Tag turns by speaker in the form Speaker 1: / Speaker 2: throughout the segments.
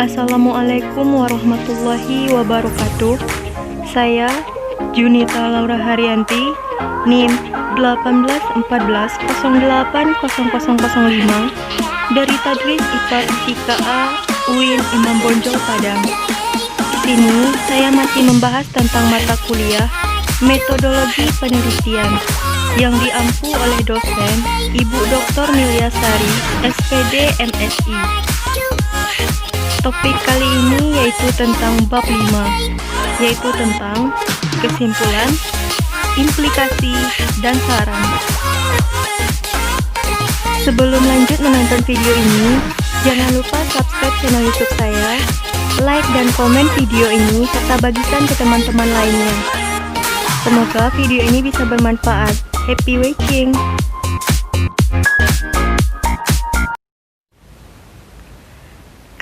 Speaker 1: Assalamualaikum warahmatullahi wabarakatuh. Saya Junita Laura Haryanti, NIM 1814080005 dari Tadris IPA Fisika A UIN Imam Bonjol Padang. Di sini saya masih membahas tentang mata kuliah metodologi penelitian yang diampu oleh dosen Ibu Dr. Milyasari, SPD MSI. Topik kali ini yaitu tentang bab 5, yaitu tentang kesimpulan, implikasi, dan saran. Sebelum lanjut menonton video ini, jangan lupa subscribe channel YouTube saya, like dan komen video ini, serta bagikan ke teman-teman lainnya. Semoga video ini bisa bermanfaat. Happy watching!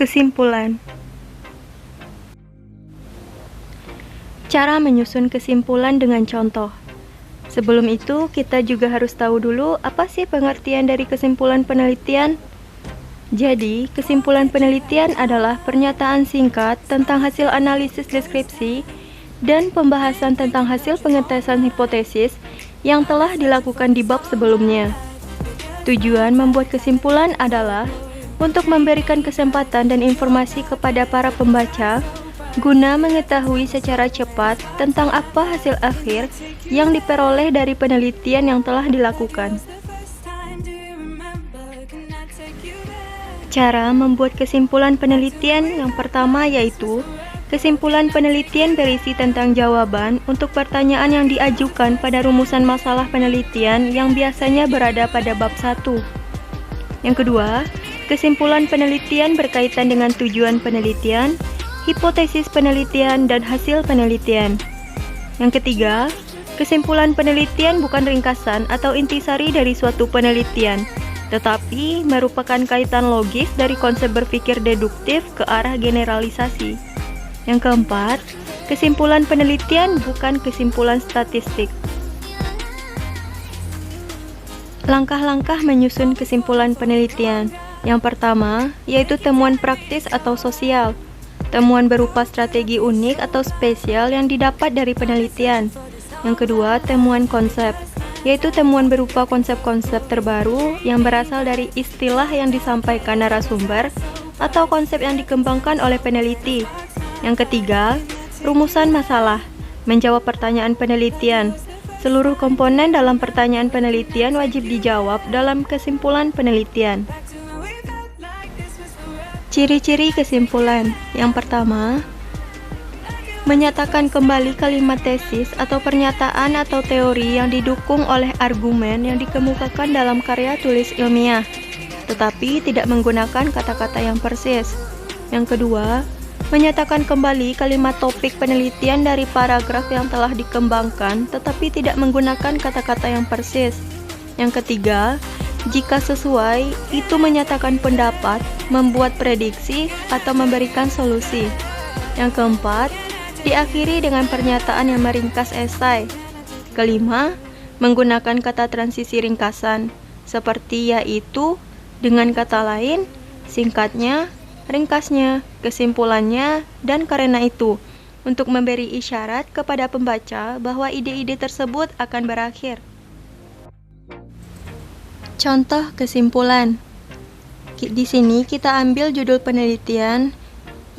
Speaker 1: Kesimpulan. Cara menyusun kesimpulan dengan contoh. Sebelum itu, kita juga harus tahu dulu apa sih pengertian dari kesimpulan penelitian. Jadi, kesimpulan penelitian adalah pernyataan singkat tentang hasil analisis deskripsi dan pembahasan tentang hasil pengetesan hipotesis yang telah dilakukan di bab sebelumnya. Tujuan membuat kesimpulan adalah untuk memberikan kesempatan dan informasi kepada para pembaca guna mengetahui secara cepat tentang apa hasil akhir yang diperoleh dari penelitian yang telah dilakukan. Cara membuat kesimpulan penelitian yang pertama yaitu kesimpulan penelitian berisi tentang jawaban untuk pertanyaan yang diajukan pada rumusan masalah penelitian yang biasanya berada pada bab 1. Yang kedua, kesimpulan penelitian berkaitan dengan tujuan penelitian, hipotesis penelitian, dan hasil penelitian. Yang ketiga, kesimpulan penelitian bukan ringkasan atau intisari dari suatu penelitian, tetapi merupakan kaitan logis dari konsep berpikir deduktif ke arah generalisasi. Yang keempat, kesimpulan penelitian bukan kesimpulan statistik. Langkah-langkah menyusun kesimpulan penelitian. Yang pertama, yaitu temuan praktis atau sosial. Temuan berupa strategi unik atau spesial yang didapat dari penelitian. Yang kedua, temuan konsep, yaitu temuan berupa konsep-konsep terbaru yang berasal dari istilah yang disampaikan narasumber atau konsep yang dikembangkan oleh peneliti. Yang ketiga, rumusan masalah, menjawab pertanyaan penelitian. Seluruh komponen dalam pertanyaan penelitian wajib dijawab dalam kesimpulan penelitian. Ciri-ciri kesimpulan. Yang pertama, menyatakan kembali kalimat tesis atau pernyataan atau teori yang didukung oleh argumen yang dikemukakan dalam karya tulis ilmiah, tetapi tidak menggunakan kata-kata yang persis. Yang kedua, menyatakan kembali kalimat topik penelitian dari paragraf yang telah dikembangkan, tetapi tidak menggunakan kata-kata yang persis. Yang ketiga, jika sesuai, itu menyatakan pendapat, membuat prediksi, atau memberikan solusi. Yang keempat, diakhiri dengan pernyataan yang meringkas esai. Kelima, menggunakan kata transisi ringkasan, seperti yaitu, dengan kata lain, singkatnya, ringkasnya, kesimpulannya, dan karena itu, untuk memberi isyarat kepada pembaca bahwa ide-ide tersebut akan berakhir. Contoh kesimpulan. Di sini kita ambil judul penelitian,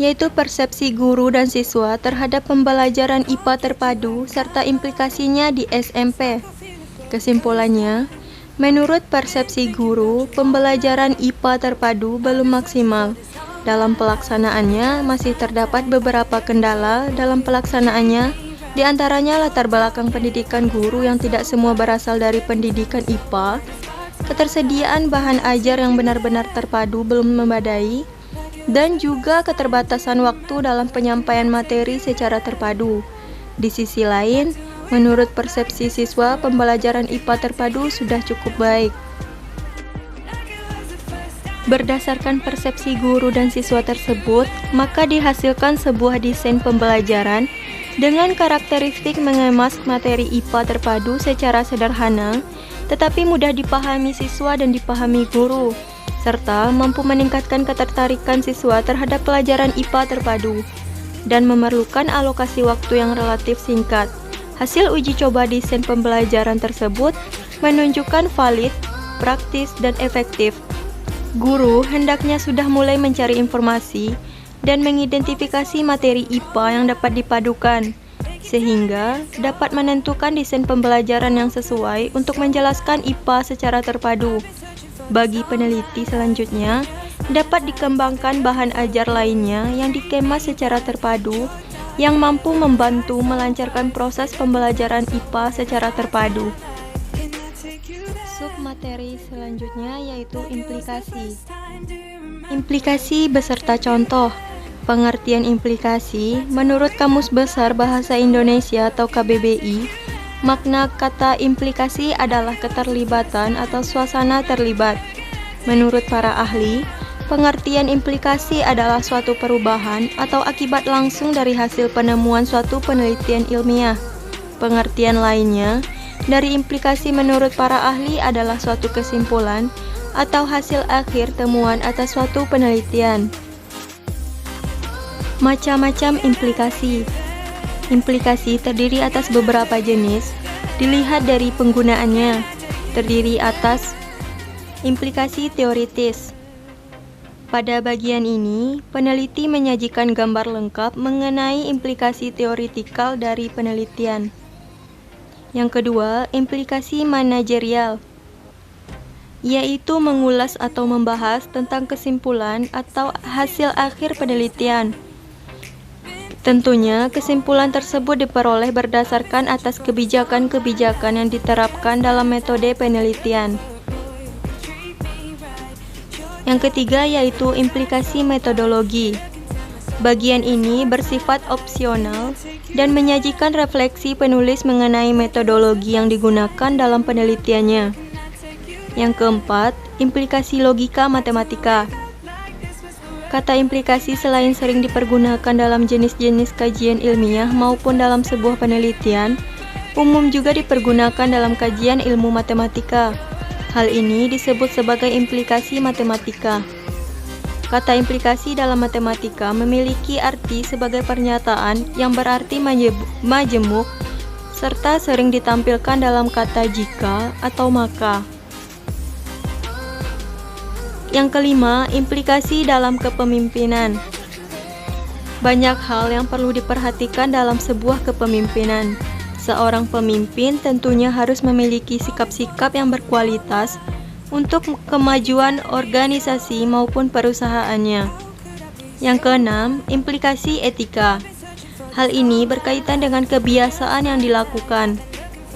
Speaker 1: yaitu persepsi guru dan siswa terhadap pembelajaran IPA terpadu serta implikasinya di SMP. Kesimpulannya, menurut persepsi guru, pembelajaran IPA terpadu belum maksimal. Dalam pelaksanaannya, masih terdapat beberapa kendala dalam pelaksanaannya, di antaranya latar belakang pendidikan guru yang tidak semua berasal dari pendidikan IPA, ketersediaan bahan ajar yang benar-benar terpadu belum memadai, dan juga keterbatasan waktu dalam penyampaian materi secara terpadu. Di sisi lain, menurut persepsi siswa, pembelajaran IPA terpadu sudah cukup baik. Berdasarkan persepsi guru dan siswa tersebut, maka dihasilkan sebuah desain pembelajaran dengan karakteristik mengemas materi IPA terpadu secara sederhana, tetapi mudah dipahami siswa dan dipahami guru. serta mampu meningkatkan ketertarikan siswa terhadap pelajaran IPA terpadu, dan memerlukan alokasi waktu yang relatif singkat. Hasil uji coba desain pembelajaran tersebut menunjukkan valid, praktis, dan efektif. Guru hendaknya sudah mulai mencari informasi dan mengidentifikasi materi IPA yang dapat dipadukan, sehingga dapat menentukan desain pembelajaran yang sesuai untuk menjelaskan IPA secara terpadu. Bagi peneliti selanjutnya, dapat dikembangkan bahan ajar lainnya yang dikemas secara terpadu yang mampu membantu melancarkan proses pembelajaran IPA secara terpadu. Submateri selanjutnya yaitu implikasi. Implikasi beserta contoh. Pengertian implikasi menurut Kamus Besar Bahasa Indonesia atau KBBI, makna kata implikasi adalah keterlibatan atau suasana terlibat. Menurut para ahli, pengertian implikasi adalah suatu perubahan atau akibat langsung dari hasil penemuan suatu penelitian ilmiah. Pengertian lainnya dari implikasi menurut para ahli adalah suatu kesimpulan atau hasil akhir temuan atas suatu penelitian. Macam-macam implikasi. Implikasi terdiri atas beberapa jenis, dilihat dari penggunaannya. Terdiri atas implikasi teoritis. Pada bagian ini, peneliti menyajikan gambar lengkap mengenai implikasi teoritikal dari penelitian. Yang kedua, implikasi manajerial, yaitu mengulas atau membahas tentang kesimpulan atau hasil akhir penelitian. Tentunya, kesimpulan tersebut diperoleh berdasarkan atas kebijakan-kebijakan yang diterapkan dalam metode penelitian. Yang ketiga yaitu implikasi metodologi. Bagian ini bersifat opsional dan menyajikan refleksi penulis mengenai metodologi yang digunakan dalam penelitiannya. Yang keempat, implikasi logika matematika. Kata implikasi selain sering dipergunakan dalam jenis-jenis kajian ilmiah maupun dalam sebuah penelitian, umum juga dipergunakan dalam kajian ilmu matematika. Hal ini disebut sebagai implikasi matematika. Kata implikasi dalam matematika memiliki arti sebagai pernyataan yang berarti majemuk, serta sering ditampilkan dalam kata jika atau maka. Yang kelima, implikasi dalam kepemimpinan. Banyak hal yang perlu diperhatikan dalam sebuah kepemimpinan. Seorang pemimpin tentunya harus memiliki sikap-sikap yang berkualitas untuk kemajuan organisasi maupun perusahaannya. Yang keenam, implikasi etika. Hal ini berkaitan dengan kebiasaan yang dilakukan.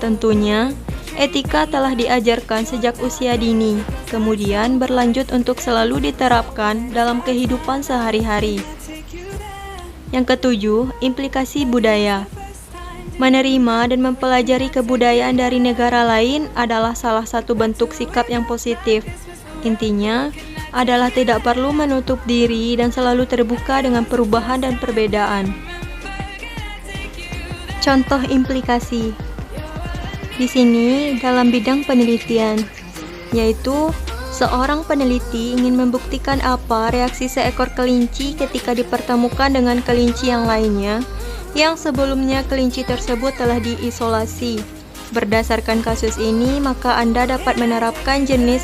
Speaker 1: Tentunya, etika telah diajarkan sejak usia dini, kemudian berlanjut untuk selalu diterapkan dalam kehidupan sehari-hari. Yang ketujuh, implikasi budaya. Menerima dan mempelajari kebudayaan dari negara lain adalah salah satu bentuk sikap yang positif. Intinya adalah tidak perlu menutup diri dan selalu terbuka dengan perubahan dan perbedaan. Contoh implikasi di sini dalam bidang penelitian, yaitu seorang peneliti ingin membuktikan apa reaksi seekor kelinci ketika dipertemukan dengan kelinci yang lainnya yang sebelumnya kelinci tersebut telah diisolasi. Berdasarkan kasus ini, maka Anda dapat menerapkan jenis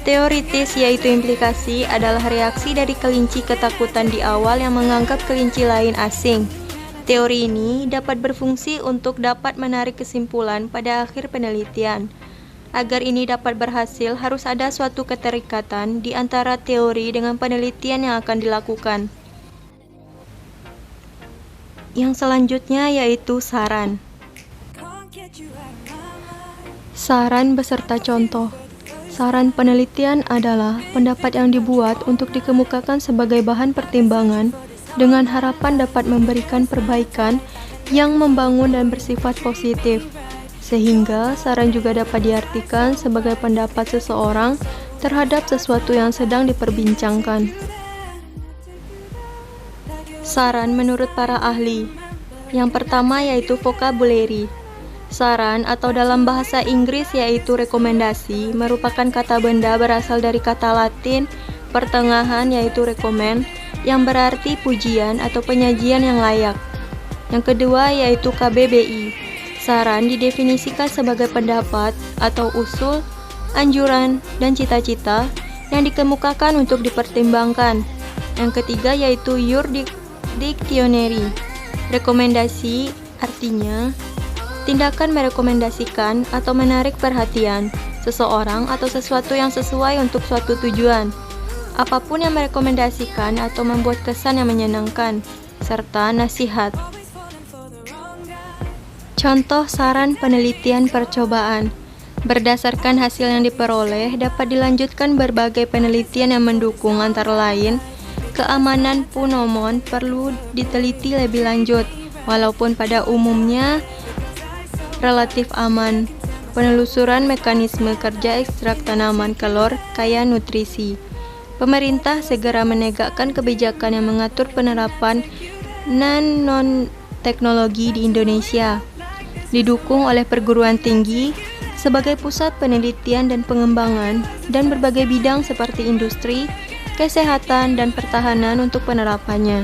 Speaker 1: teoritis, yaitu implikasi adalah reaksi dari kelinci ketakutan di awal yang menganggap kelinci lain asing. Teori ini dapat berfungsi untuk dapat menarik kesimpulan pada akhir penelitian. Agar ini dapat berhasil, harus ada suatu keterikatan di antara teori dengan penelitian yang akan dilakukan. Yang selanjutnya yaitu saran. Saran beserta contoh. Saran penelitian adalah pendapat yang dibuat untuk dikemukakan sebagai bahan pertimbangan dengan harapan dapat memberikan perbaikan yang membangun dan bersifat positif. Sehingga saran juga dapat diartikan sebagai pendapat seseorang terhadap sesuatu yang sedang diperbincangkan. Saran menurut para ahli. Yang pertama yaitu vocabulary. Saran atau dalam bahasa Inggris yaitu rekomendasi merupakan kata benda berasal dari kata Latin pertengahan yaitu recommend yang berarti pujian atau penyajian yang layak. Yang kedua yaitu KBBI. Saran didefinisikan sebagai pendapat atau usul, anjuran, dan cita-cita yang dikemukakan untuk dipertimbangkan. Yang ketiga yaitu Your Dictionary. Rekomendasi artinya tindakan merekomendasikan atau menarik perhatian seseorang atau sesuatu yang sesuai untuk suatu tujuan. Apapun yang merekomendasikan atau membuat kesan yang menyenangkan, serta nasihat. Contoh saran penelitian percobaan. Berdasarkan hasil yang diperoleh, dapat dilanjutkan berbagai penelitian yang mendukung antara lain, keamanan pneumonia perlu diteliti lebih lanjut, walaupun pada umumnya relatif aman. Penelusuran mekanisme kerja ekstrak tanaman kelor kaya nutrisi. Pemerintah segera menegakkan kebijakan yang mengatur penerapan non-teknologi di Indonesia. Didukung oleh perguruan tinggi sebagai pusat penelitian dan pengembangan dan berbagai bidang seperti industri, kesehatan, dan pertahanan untuk penerapannya.